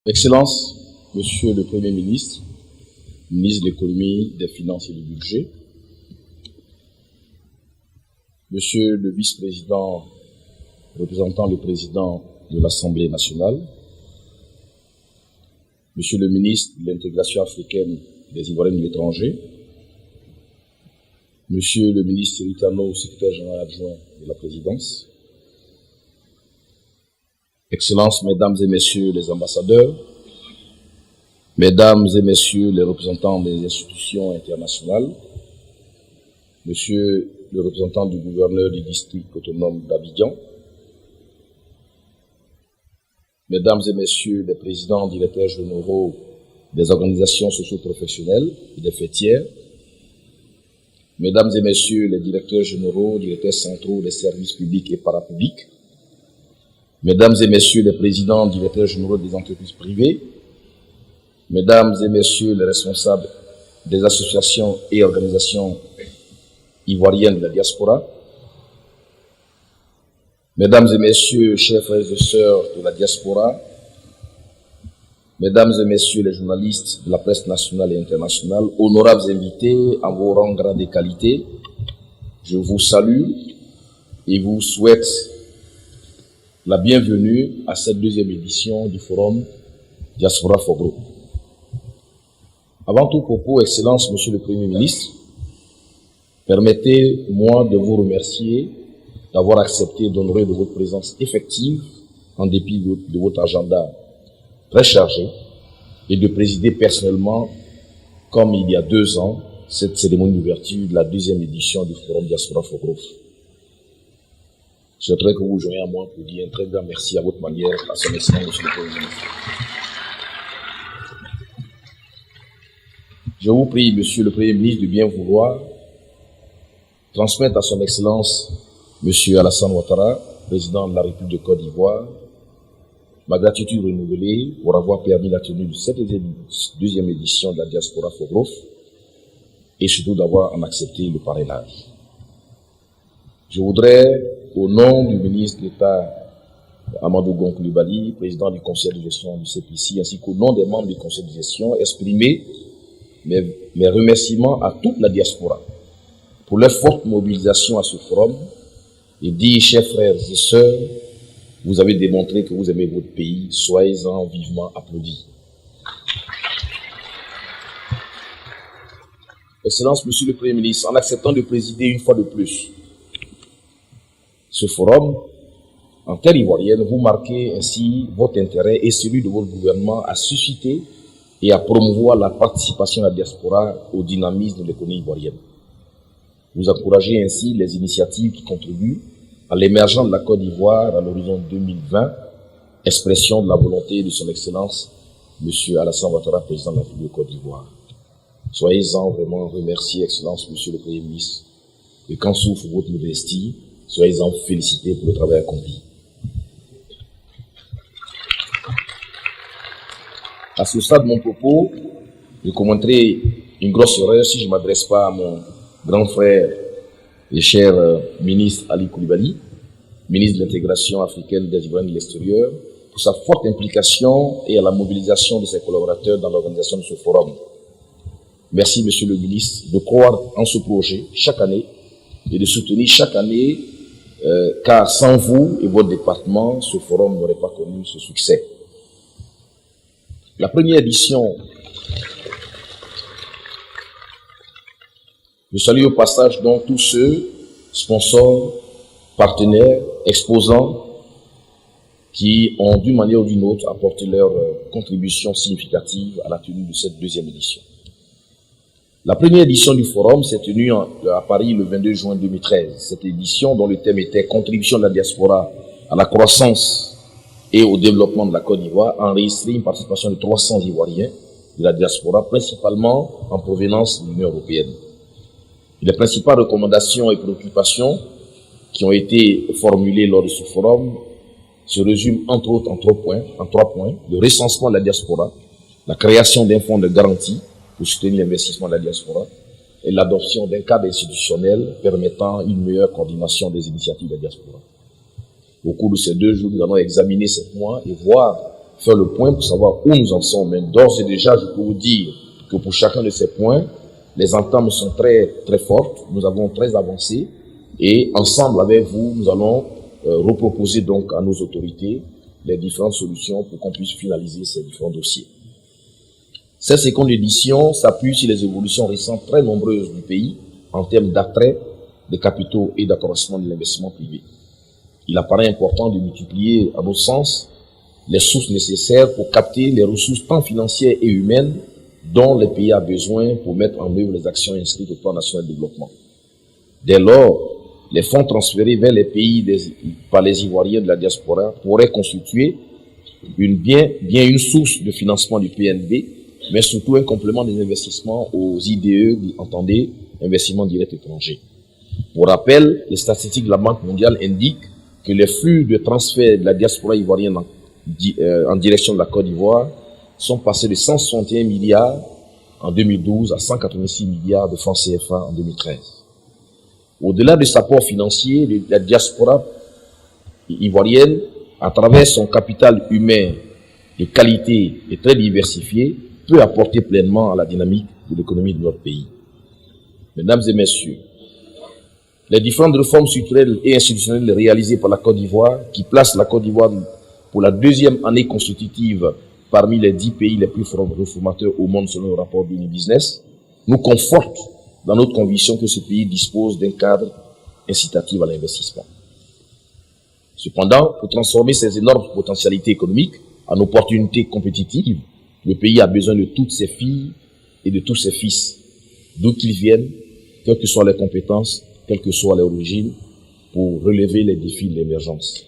Excellences, Monsieur le Premier ministre, ministre de l'économie, des finances et du budget, Monsieur le vice-président représentant le président de l'Assemblée nationale, Monsieur le ministre de l'intégration africaine des Ivoiriens de l'étranger, Monsieur le ministre Seritano, secrétaire général adjoint de la présidence, Excellences, Mesdames et Messieurs les ambassadeurs, Mesdames et Messieurs les représentants des institutions internationales, Monsieur le représentant du gouverneur du district autonome d'Abidjan, Mesdames et Messieurs les présidents directeurs généraux des organisations socio-professionnelles et des fêtières, Mesdames et Messieurs les directeurs généraux, directeurs centraux des services publics et parapublics, Mesdames et Messieurs les présidents directeurs généraux des entreprises privées, Mesdames et Messieurs les responsables des associations et organisations ivoiriennes de la diaspora, Mesdames et Messieurs, chers frères et sœurs de la diaspora, Mesdames et Messieurs les journalistes de la presse nationale et internationale, honorables invités en vos rangs, grades et qualités, je vous salue et vous souhaite la bienvenue à cette deuxième édition du Forum Diaspora for Growth. Avant tout propos, Excellence, Monsieur le Premier ministre, permettez-moi de vous remercier d'avoir accepté d'honorer de votre présence effective, en dépit de votre agenda très chargé, et de présider personnellement, comme il y a 2 ans, cette cérémonie d'ouverture de la deuxième édition du Forum Diaspora for Growth. Je souhaiterais que vous joigniez à moi pour dire un très grand merci à votre manière, à son excellence, Monsieur le Premier ministre. Je vous prie, Monsieur le Premier ministre, de bien vouloir transmettre à son excellence, Monsieur Alassane Ouattara, président de la République de Côte d'Ivoire, ma gratitude renouvelée pour avoir permis la tenue de cette deuxième édition de la Diaspora for Growth et surtout d'avoir en accepté le parrainage. Je voudrais, au nom du ministre d'État Amadou Gon Coulibaly, président du conseil de gestion du CPC, ainsi qu'au nom des membres du conseil de gestion, exprimer mes remerciements à toute la diaspora pour leur forte mobilisation à ce forum et dire, chers frères et sœurs, vous avez démontré que vous aimez votre pays, soyez-en vivement applaudis. Excellence, Monsieur le Premier ministre, en acceptant de présider une fois de plus ce forum, en terre ivoirienne, vous marquez ainsi votre intérêt et celui de votre gouvernement à susciter et à promouvoir la participation de la diaspora au dynamisme de l'économie ivoirienne. Vous encouragez ainsi les initiatives qui contribuent à l'émergence de la Côte d'Ivoire à l'horizon 2020, expression de la volonté de son Excellence, M. Alassane Ouattara, président de la République de Côte d'Ivoire. Soyez-en vraiment remerciés, Excellence, M. le Premier ministre, et quand souffre votre modestie, soyez-en félicités pour le travail accompli. À ce stade de mon propos, je commettrai une grosse erreur si je ne m'adresse pas à mon grand frère et cher ministre Ali Coulibaly, ministre de l'intégration africaine des Ivoiriens de l'extérieur, pour sa forte implication et à la mobilisation de ses collaborateurs dans l'organisation de ce forum. Merci, Monsieur le ministre, de croire en ce projet chaque année et de soutenir chaque année, car sans vous et votre département, ce forum n'aurait pas connu ce succès. La première édition, je salue au passage donc tous ceux, sponsors, partenaires, exposants, qui ont d'une manière ou d'une autre apporté leur contribution significative à la tenue de cette deuxième édition. La première édition du forum s'est tenue à Paris le 22 juin 2013. Cette édition, dont le thème était « Contribution de la diaspora à la croissance et au développement de la Côte d'Ivoire », a enregistré une participation de 300 Ivoiriens de la diaspora, principalement en provenance de l'Union européenne. Les principales recommandations et préoccupations qui ont été formulées lors de ce forum se résument entre autres en 3 points. Le recensement de la diaspora, la création d'un fonds de garantie pour soutenir l'investissement de la diaspora et l'adoption d'un cadre institutionnel permettant une meilleure coordination des initiatives de la diaspora. Au cours de ces 2 jours, nous allons examiner ces points et voir faire le point pour savoir où nous en sommes. Mais d'ores et déjà, je peux vous dire que pour chacun de ces points, les entames sont très, très fortes. Nous avons très avancé. Et ensemble avec vous, nous allons reproposer donc à nos autorités les différentes solutions pour qu'on puisse finaliser ces différents dossiers. Cette seconde édition s'appuie sur les évolutions récentes très nombreuses du pays en termes d'attrait des capitaux et d'accroissement de l'investissement privé. Il apparaît important de multiplier, à notre sens, les sources nécessaires pour capter les ressources tant financières et humaines dont le pays a besoin pour mettre en œuvre les actions inscrites au plan national de développement. Dès lors, les fonds transférés vers les pays par les Ivoiriens de la diaspora pourraient constituer une source de financement du PNB, mais surtout un complément des investissements aux IDE, entendez, investissements directs étrangers. Pour rappel, les statistiques de la Banque mondiale indiquent que les flux de transfert de la diaspora ivoirienne en direction de la Côte d'Ivoire sont passés de 161 milliards en 2012 à 186 milliards de francs CFA en 2013. Au-delà de cet apport financier, la diaspora ivoirienne, à travers son capital humain de qualité et très diversifié, peut apporter pleinement à la dynamique de l'économie de notre pays. Mesdames et messieurs, les différentes réformes structurelles et institutionnelles réalisées par la Côte d'Ivoire, qui placent la Côte d'Ivoire pour la deuxième année constitutive parmi les 10 pays les plus réformateurs au monde selon le rapport d'Unibusiness, nous confortent dans notre conviction que ce pays dispose d'un cadre incitatif à l'investissement. Cependant, pour transformer ces énormes potentialités économiques en opportunités compétitives, le pays a besoin de toutes ses filles et de tous ses fils, d'où qu'ils viennent, quelles que soient les compétences, quelle que soit leur origine, pour relever les défis de l'émergence.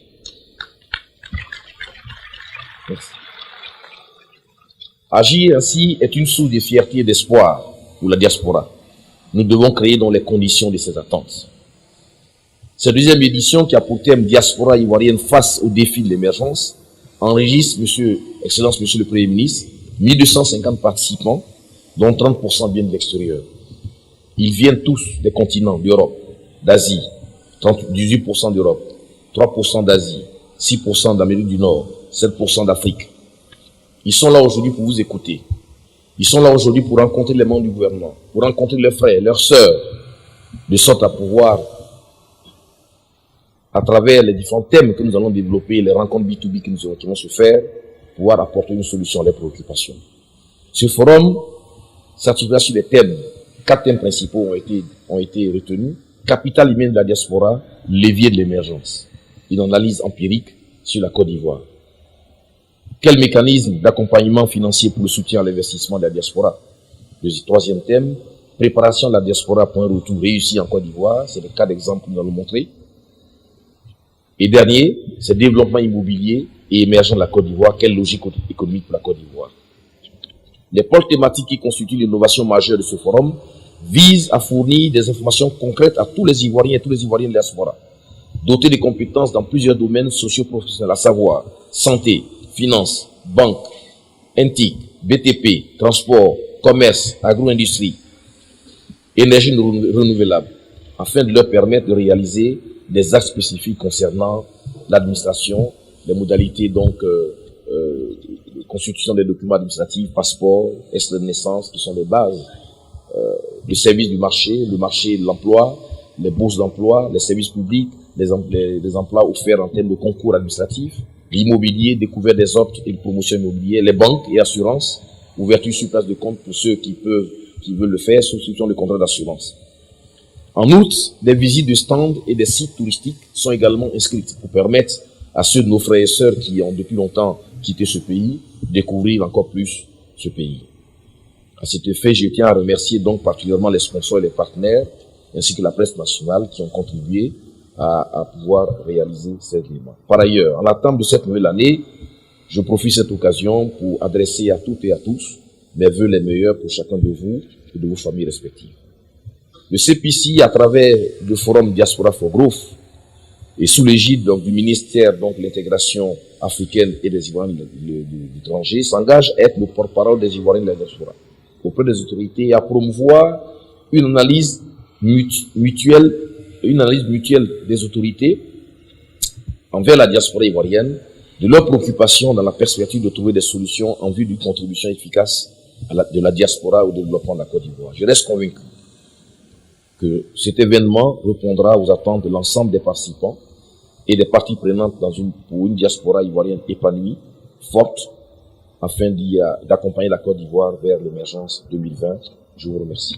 Merci. Agir ainsi est une source de fierté et d'espoir pour la diaspora. Nous devons créer dans les conditions de ces attentes. Cette deuxième édition, qui a pour thème Diaspora ivoirienne face aux défis de l'émergence, enregistre, Excellence Monsieur le Premier ministre, 1250 participants, dont 30% viennent de l'extérieur. Ils viennent tous des continents d'Europe, d'Asie, 18% d'Europe, 3% d'Asie, 6% d'Amérique du Nord, 7% d'Afrique. Ils sont là aujourd'hui pour vous écouter. Ils sont là aujourd'hui pour rencontrer les membres du gouvernement, pour rencontrer leurs frères, leurs sœurs, de sorte à pouvoir, à travers les différents thèmes que nous allons développer, les rencontres B2B qui vont se faire, pouvoir apporter une solution à leurs préoccupations. Ce forum s'articule sur des thèmes. 4 thèmes principaux ont été retenus. Capital humain de la diaspora, levier de l'émergence. Une analyse empirique sur la Côte d'Ivoire. Quel mécanisme d'accompagnement financier pour le soutien à l'investissement de la diaspora? Le troisième thème, préparation de la diaspora pour un retour réussi en Côte d'Ivoire. C'est le cas d'exemple que nous allons montrer. Et dernier, c'est développement immobilier et émergent de la Côte d'Ivoire. Quelle logique économique pour la Côte d'Ivoire? Les pôles thématiques qui constituent l'innovation majeure de ce forum visent à fournir des informations concrètes à tous les Ivoiriens et tous les Ivoiriens de la diaspora, dotés de compétences dans plusieurs domaines socio-professionnels, à savoir santé, finances, banque, NTIC, BTP, transport, commerce, agro-industrie, énergie renouvelable, afin de leur permettre de réaliser des actes spécifiques concernant l'administration, les modalités donc de constitution des documents administratifs, passeport, extrait de naissance, qui sont les bases du service du marché, le marché de l'emploi, les bourses d'emploi, les services publics, les emplois offerts en termes de concours administratifs, l'immobilier, découverte des offres et de promotion immobilière, les banques et assurances, ouverture sur place de compte pour ceux qui veulent le faire, souscription de contrat d'assurance. En outre, des visites de stands et des sites touristiques sont également inscrites pour permettre à ceux de nos frères et sœurs qui ont depuis longtemps quitté ce pays de découvrir encore plus ce pays. À cet effet, je tiens à remercier donc particulièrement les sponsors et les partenaires, ainsi que la presse nationale qui ont contribué à pouvoir réaliser cet événement. Par ailleurs, en l'attente de cette nouvelle année, je profite de cette occasion pour adresser à toutes et à tous mes vœux les meilleurs pour chacun de vous et de vos familles respectives. Le CPC, à travers le forum Diaspora for Growth, et sous l'égide du ministère de l'intégration africaine et des Ivoiriens de l'étranger, s'engage à être le porte-parole des Ivoiriens de la diaspora auprès des autorités et à promouvoir une analyse mutuelle des autorités envers la diaspora ivoirienne de leurs préoccupations dans la perspective de trouver des solutions en vue d'une contribution efficace de la diaspora au développement de la Côte d'Ivoire. Je reste convaincu que cet événement répondra aux attentes de l'ensemble des participants et des parties prenantes pour une diaspora ivoirienne épanouie, forte, afin d'accompagner la Côte d'Ivoire vers l'émergence 2020. Je vous remercie.